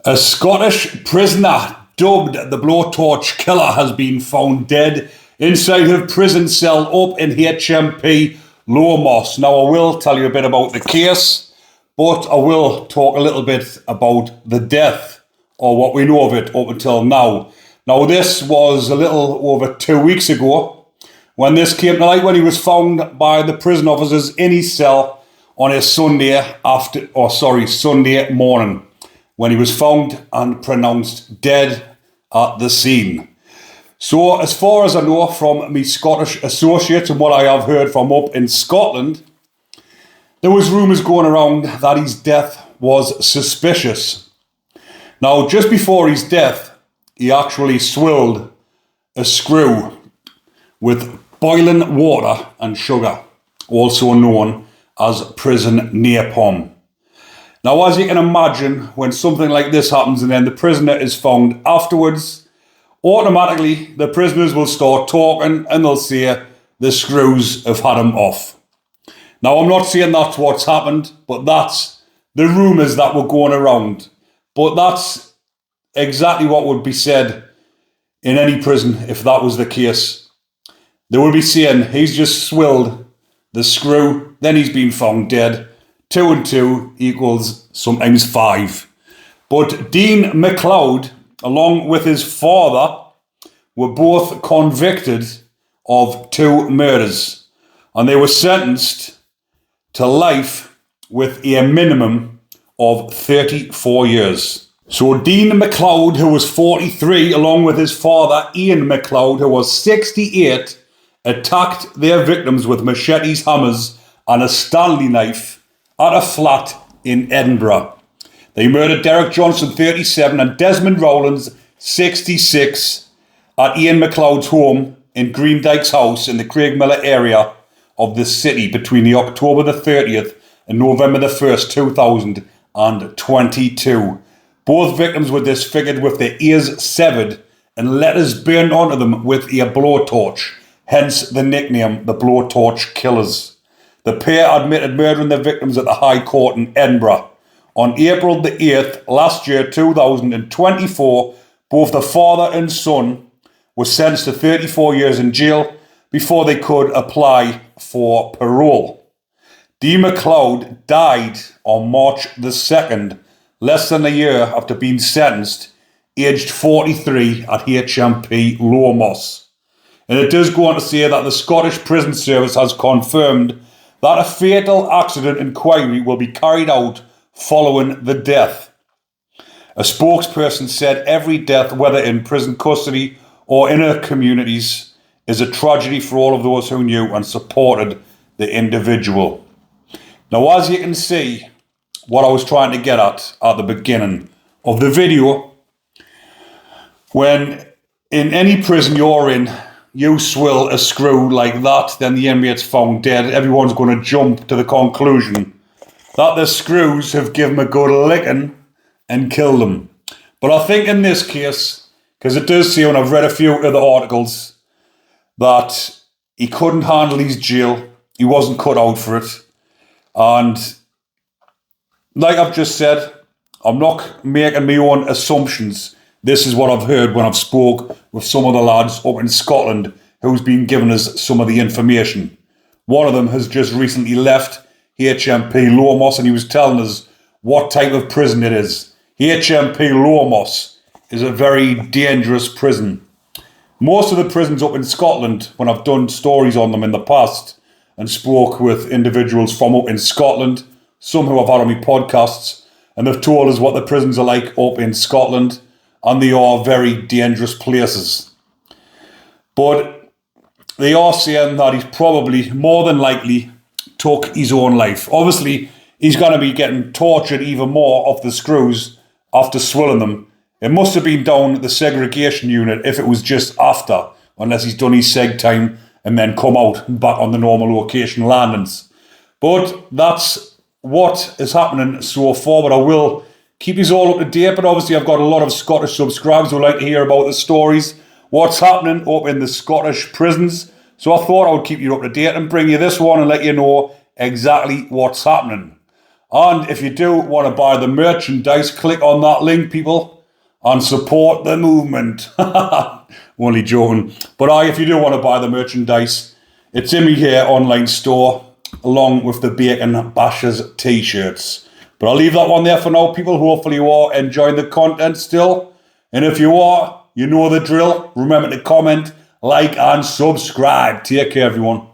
A Scottish prisoner dubbed the Blowtorch Killer has been found dead inside her prison cell up in HMP Lower. Now, I will tell you a bit about the case, but I will talk a little bit about the death, or what we know of it up until now. Now, this was a little over 2 weeks ago when this came to light, when he was found by the prison officers in his cell on a Sunday morning, when he was found and pronounced dead at the scene. So, as far as I know from my Scottish associates and what I have heard from up in Scotland, there was rumours going around that his death was suspicious. Now, just before his death, he actually swilled a screw with boiling water and sugar, also known as prison napalm. Now, as you can imagine, when something like this happens and then the prisoner is found afterwards, automatically the prisoners will start talking and they'll say the screws have had him off. Now, I'm not saying that's what's happened, but that's the rumours that were going around. But that's exactly what would be said in any prison if that was the case. They would be saying he's just swilled the screw, then he's been found dead. 2 and 2 equals sometimes 5. But Dean MacLeod, along with his father, were both convicted of 2 murders, and they were sentenced to life with a minimum of 34 years. So Dean MacLeod, who was 43, along with his father Ian MacLeod, who was 68, attacked their victims with machetes, hammers and a Stanley knife at a flat in Edinburgh. They murdered Derek Johnson, 37, and Desmond Rowlands, 66, at Ian MacLeod's home in Greendykes House in the Craigmillar area of the city between the October the 30th and November the 1st, 2022. Both victims were disfigured with their ears severed and letters burned onto them with a blowtorch, hence the nickname the Blowtorch Killers. The pair admitted murdering their victims at the High Court in Edinburgh. On April the 8th, last year, 2024, both the father and son were sentenced to 34 years in jail before they could apply for parole. Dean MacLeod died on March the 2nd, less than a year after being sentenced, aged 43 at HMP Lower. And it does go on to say that the Scottish Prison Service has confirmed that a fatal accident inquiry will be carried out following the death. A spokesperson said every death, whether in prison custody or in our communities, is a tragedy for all of those who knew and supported the individual. Now, as you can see, what I was trying to get at the beginning of the video, when in any prison you're in, you swill a screw like that, then the inmate's found dead, everyone's going to jump to the conclusion that the screws have given him a good licking and killed him. But I think in this case, because it does say, when I've read a few other articles, that he couldn't handle his jail, he wasn't cut out for it, and like I've just said, I'm not making my own assumptions. This is what I've heard when I've spoke with some of the lads up in Scotland who's been giving us some of the information. One of them has just recently left HMP Lower, and he was telling us what type of prison it is. HMP Lower is a very dangerous prison. Most of the prisons up in Scotland, when I've done stories on them in the past and spoke with individuals from up in Scotland, some who I've had on my podcasts, and they've told us what the prisons are like up in Scotland, and they are very dangerous places. But they are saying that he's probably, more than likely, took his own life. Obviously, he's going to be getting tortured even more off the screws after swilling them. It must have been down at the segregation unit if it was just after, unless he's done his seg time and then come out back on the normal location landings. But that's what is happening so far, but I will keep you all up to date. But obviously I've got a lot of Scottish subscribers who like to hear about the stories, what's happening up in the Scottish prisons. So I thought I would keep you up to date and bring you this one and let you know exactly what's happening. And if you do want to buy the merchandise, click on that link, people, and support the movement. Only joking. But if you do want to buy the merchandise, it's in me here online store, along with the Bacon Bashers t-shirts. But I'll leave that one there for now, people. Hopefully you are enjoying the content still. And if you are, you know the drill. Remember to comment, like, and subscribe. Take care, everyone.